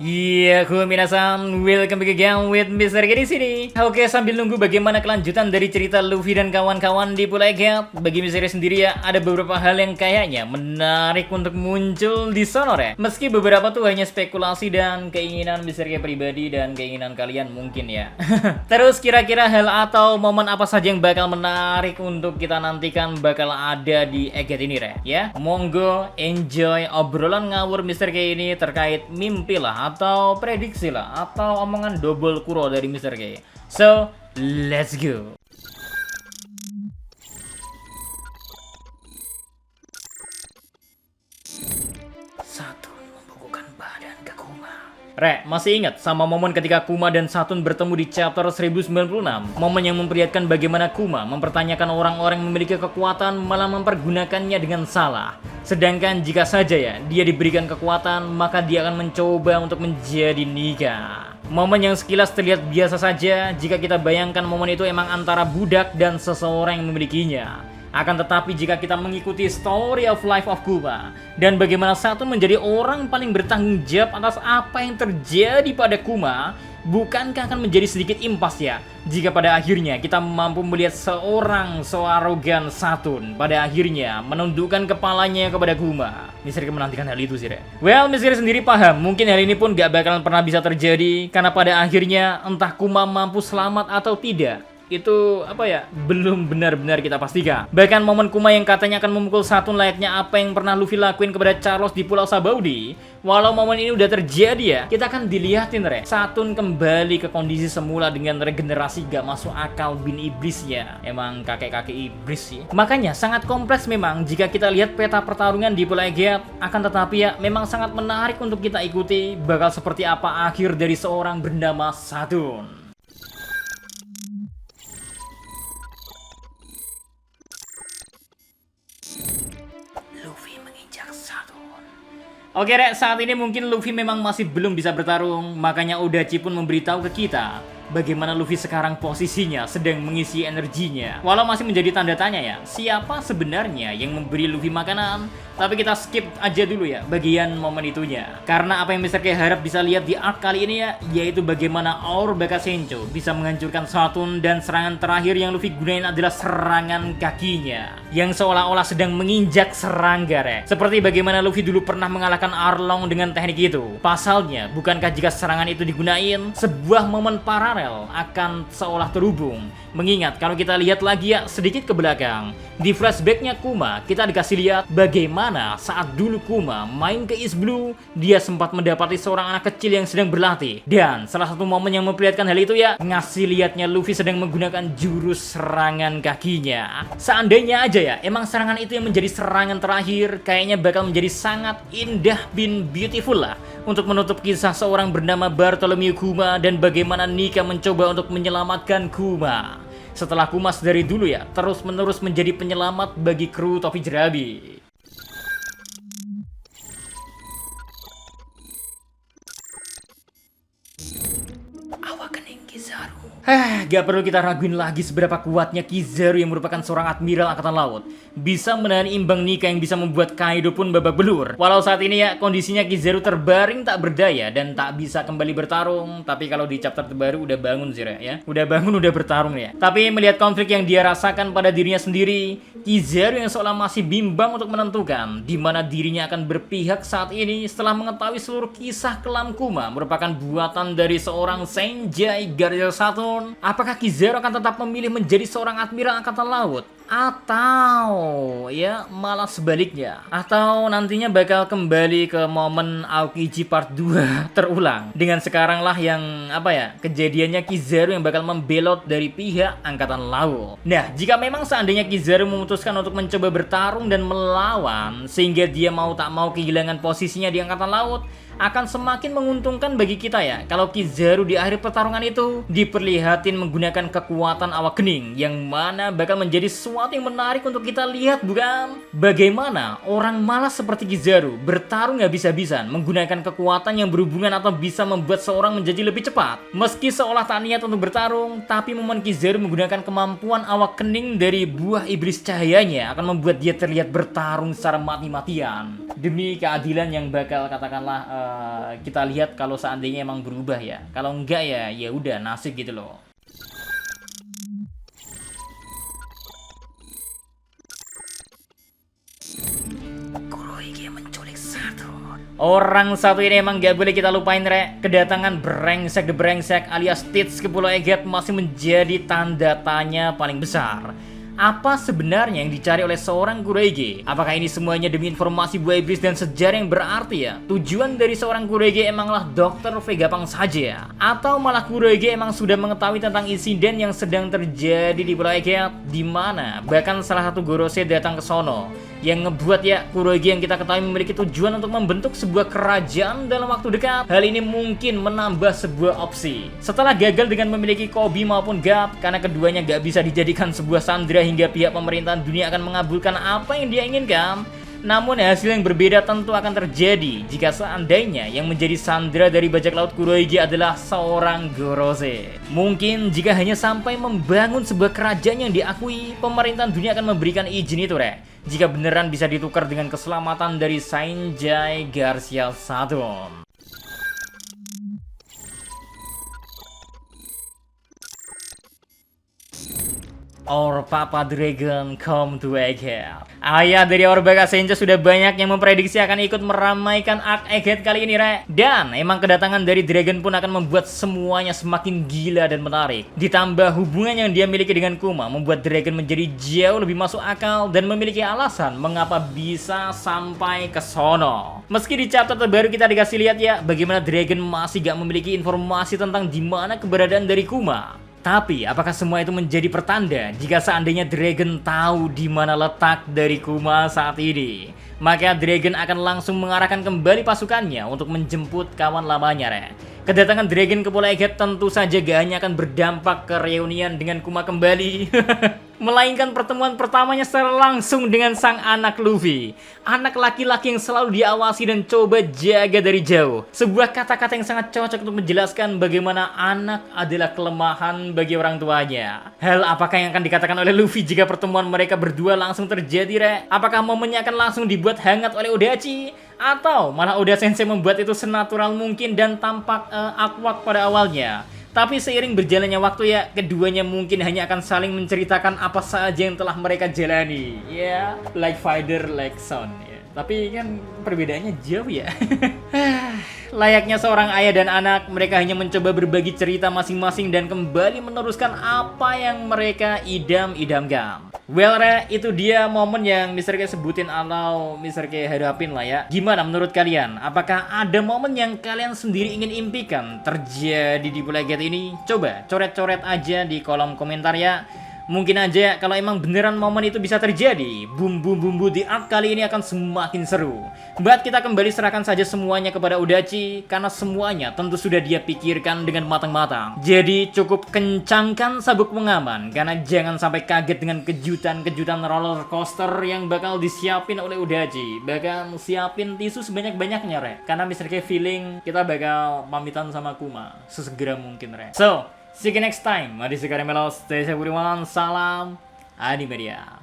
Iya, minasan, welcome back again with Mr. G di sini. Oke, sambil nunggu bagaimana kelanjutan dari cerita Luffy dan kawan-kawan di Pulau Egghead, bagi Mr. sendiri ya, ada beberapa hal yang kayaknya menarik untuk muncul di sonor ya. Meski beberapa tuh hanya spekulasi dan keinginan Mr. G pribadi dan keinginan kalian mungkin ya. Terus kira-kira hal atau momen apa saja yang bakal menarik untuk kita nantikan bakal ada di Egghead ini ya? Monggo enjoy obrolan ngawur Mr. K ini terkait mimpi lah atau prediksi lah atau omongan double kuro dari Mr. K. So, let's go. Satu membukukan badan ke Kuma. Masih ingat sama momen ketika Kuma dan Satun bertemu di chapter 1096? Momen yang memperlihatkan bagaimana Kuma mempertanyakan orang-orang yang memiliki kekuatan malah mempergunakannya dengan salah. Sedangkan jika saja ya dia diberikan kekuatan, maka dia akan mencoba untuk menjadi Nika. Momen yang sekilas terlihat biasa saja jika kita bayangkan momen itu emang antara budak dan seseorang yang memilikinya. Akan tetapi jika kita mengikuti story of life of Kuma dan bagaimana Satun menjadi orang paling bertanggung jawab atas apa yang terjadi pada Kuma, bukankah akan menjadi sedikit impas ya jika pada akhirnya kita mampu melihat seorang searogan Satun pada akhirnya menundukkan kepalanya kepada Kuma. Misteri menantikan hal itu sih Well, Misteri sendiri paham mungkin hal ini pun gak bakalan pernah bisa terjadi karena pada akhirnya entah Kuma mampu selamat atau tidak, itu belum benar-benar kita pastikan. Bahkan momen Kuma yang katanya akan memukul Satun layaknya apa yang pernah Luffy lakuin kepada Charles di Pulau Sabaudi, walau momen ini udah terjadi ya, kita akan dilihatin Satun kembali ke kondisi semula dengan regenerasi gak masuk akal bin iblisnya. Emang kakek-kakek iblis sih. Makanya sangat kompleks memang jika kita lihat peta pertarungan di Pulau Egghead. Akan tetapi ya memang sangat menarik untuk kita ikuti bakal seperti apa akhir dari seorang bernama Satun. Oke saat ini mungkin Luffy memang masih belum bisa bertarung, makanya Odachi pun memberitahu ke kita bagaimana Luffy sekarang posisinya sedang mengisi energinya. Walau masih menjadi tanda tanya ya, siapa sebenarnya yang memberi Luffy makanan? Tapi kita skip aja dulu ya bagian momen itunya. Karena apa yang Mr. K harap bisa lihat di arc kali ini ya, yaitu bagaimana Our Baka Sencho bisa menghancurkan Satun dan serangan terakhir yang Luffy gunain adalah serangan kakinya yang seolah-olah sedang menginjak serangga Seperti bagaimana Luffy dulu pernah mengalahkan Arlong dengan teknik itu. Pasalnya, bukankah jika serangan itu digunain, sebuah momen paralel akan seolah terhubung? Mengingat kalau kita lihat lagi ya sedikit ke belakang, di flashbacknya Kuma kita dikasih lihat bagaimana saat dulu Kuma main ke East Blue, dia sempat mendapati seorang anak kecil yang sedang berlatih. Dan salah satu momen yang memperlihatkan hal itu ya, ngasih lihatnya Luffy sedang menggunakan jurus serangan kakinya. Seandainya aja ya emang serangan itu yang menjadi serangan terakhir, kayaknya bakal menjadi sangat indah bin beautiful lah untuk menutup kisah seorang bernama Bartholomew Kuma dan bagaimana Nika mencoba untuk menyelamatkan Kuma. Setelah Kuma dari dulu ya terus-menerus menjadi penyelamat bagi kru topi jerabi. Awakening Kizaru. Gak perlu kita raguin lagi seberapa kuatnya Kizaru yang merupakan seorang admiral angkatan laut. Bisa menahan imbang Nika yang bisa membuat Kaido pun babak belur. Walau saat ini ya kondisinya Kizaru terbaring tak berdaya dan tak bisa kembali bertarung. Tapi kalau di chapter terbaru udah bangun sih ya. Udah bangun, udah bertarung ya. Tapi melihat konflik yang dia rasakan pada dirinya sendiri, Kizaru yang seolah masih bimbang untuk menentukan di mana dirinya akan berpihak saat ini setelah mengetahui seluruh kisah kelam Kuma merupakan buatan dari seorang Senjai Garden Satun. Apakah Kizaru akan tetap memilih menjadi seorang admiral angkatan laut? Atau ya malah sebaliknya, atau nantinya bakal kembali ke momen Aokiji part 2 terulang dengan sekarang lah yang kejadiannya Kizaru yang bakal membelot dari pihak angkatan laut. Nah, jika memang seandainya Kizaru memutuskan untuk mencoba bertarung dan melawan sehingga dia mau tak mau kehilangan posisinya di angkatan laut, akan semakin menguntungkan bagi kita ya kalau Kizaru di akhir pertarungan itu diperlihatin menggunakan kekuatan awakening yang mana bakal menjadi sesuatu yang menarik untuk kita lihat, bukan? Bagaimana orang malas seperti Kizaru bertarung habis-habisan menggunakan kekuatan yang berhubungan atau bisa membuat seorang menjadi lebih cepat. Meski seolah tak niat untuk bertarung, tapi momen Kizaru menggunakan kemampuan awakening dari buah iblis cahayanya akan membuat dia terlihat bertarung secara mati-matian demi keadilan yang bakal katakanlah kita lihat kalau seandainya emang berubah ya. Kalau enggak ya ya udah nasib gitu loh. Kurohige menculik satu. Orang satu ini emang gak boleh kita lupain, Rek. Kedatangan brengsek the brengsek alias Tits ke Pulau Eget masih menjadi tanda tanya paling besar. Apa sebenarnya yang dicari oleh seorang Kurohige? Apakah ini semuanya demi informasi buah iblis dan sejarah yang berarti ya? Tujuan dari seorang Kurohige emanglah Dr. Vegapunk saja? Atau malah Kurohige emang sudah mengetahui tentang insiden yang sedang terjadi di Pulau Eget? Di mana bahkan salah satu Gorosei datang ke sono, yang ngebuat ya Kurohige yang kita ketahui memiliki tujuan untuk membentuk sebuah kerajaan dalam waktu dekat. Hal ini mungkin menambah sebuah opsi. Setelah gagal dengan memiliki Koby maupun Garp, karena keduanya gak bisa dijadikan sebuah sandera hingga pihak pemerintahan dunia akan mengabulkan apa yang dia inginkan. Namun hasil yang berbeda tentu akan terjadi jika seandainya yang menjadi sandera dari bajak laut Kurohige adalah seorang Gorosei. Mungkin jika hanya sampai membangun sebuah kerajaan yang diakui, pemerintahan dunia akan memberikan izin itu, Rek. Jika beneran bisa ditukar dengan keselamatan dari Sanjay Garcia Saturn. Our Papa Dragon come to Egghead. Ayah dari Our Baka Senja sudah banyak yang memprediksi akan ikut meramaikan Arc Egghead kali ini, Rek. Dan emang kedatangan dari Dragon pun akan membuat semuanya semakin gila dan menarik. Ditambah hubungan yang dia miliki dengan Kuma membuat Dragon menjadi jauh lebih masuk akal dan memiliki alasan mengapa bisa sampai ke sono. Meski di chapter terbaru kita dikasih lihat ya bagaimana Dragon masih gak memiliki informasi tentang di mana keberadaan dari Kuma. Tapi, apakah semua itu menjadi pertanda jika seandainya Dragon tahu di mana letak dari Kuma saat ini? Maka Dragon akan langsung mengarahkan kembali pasukannya untuk menjemput kawan lamanya, Rek. Kedatangan Dragon ke Pulau Egghead tentu saja gak hanya akan berdampak ke reunian dengan Kuma kembali, melainkan pertemuan pertamanya secara langsung dengan sang anak Luffy. Anak laki-laki yang selalu diawasi dan coba jaga dari jauh. Sebuah kata-kata yang sangat cocok untuk menjelaskan bagaimana anak adalah kelemahan bagi orang tuanya. Hal apakah yang akan dikatakan oleh Luffy jika pertemuan mereka berdua langsung terjadi, Rek? Apakah momennya akan langsung dibuat hangat oleh Odachi? Atau malah Oda Sensei membuat itu senatural mungkin dan tampak awkward pada awalnya. Tapi seiring berjalannya waktu ya, keduanya mungkin hanya akan saling menceritakan apa saja yang telah mereka jalani. Ya, like father, like son. Ya. Tapi kan perbedaannya jauh ya. Layaknya seorang ayah dan anak, mereka hanya mencoba berbagi cerita masing-masing dan kembali meneruskan apa yang mereka idam-idamkan. Well, Re, itu dia momen yang Mr. K sebutin atau Mr. K hadapin lah ya. Gimana menurut kalian? Apakah ada momen yang kalian sendiri ingin impikan terjadi di Pulau Egghead ini? Coba coret-coret aja di kolom komentar ya. Mungkin aja kalau emang beneran momen itu bisa terjadi, bumbu-bumbu di arc kali ini akan semakin seru. But kita kembali serahkan saja semuanya kepada Odachi, karena semuanya tentu sudah dia pikirkan dengan matang-matang. Jadi cukup kencangkan sabuk pengaman, karena jangan sampai kaget dengan kejutan-kejutan roller coaster yang bakal disiapin oleh Odachi. Bahkan siapin tisu sebanyak-banyaknya, Rek. Karena Mr. K feeling kita bakal pamitan sama Kuma sesegera mungkin, Rek. So, see you next time. Mari sekarang melos, stay safe everyone. Salam Animedia.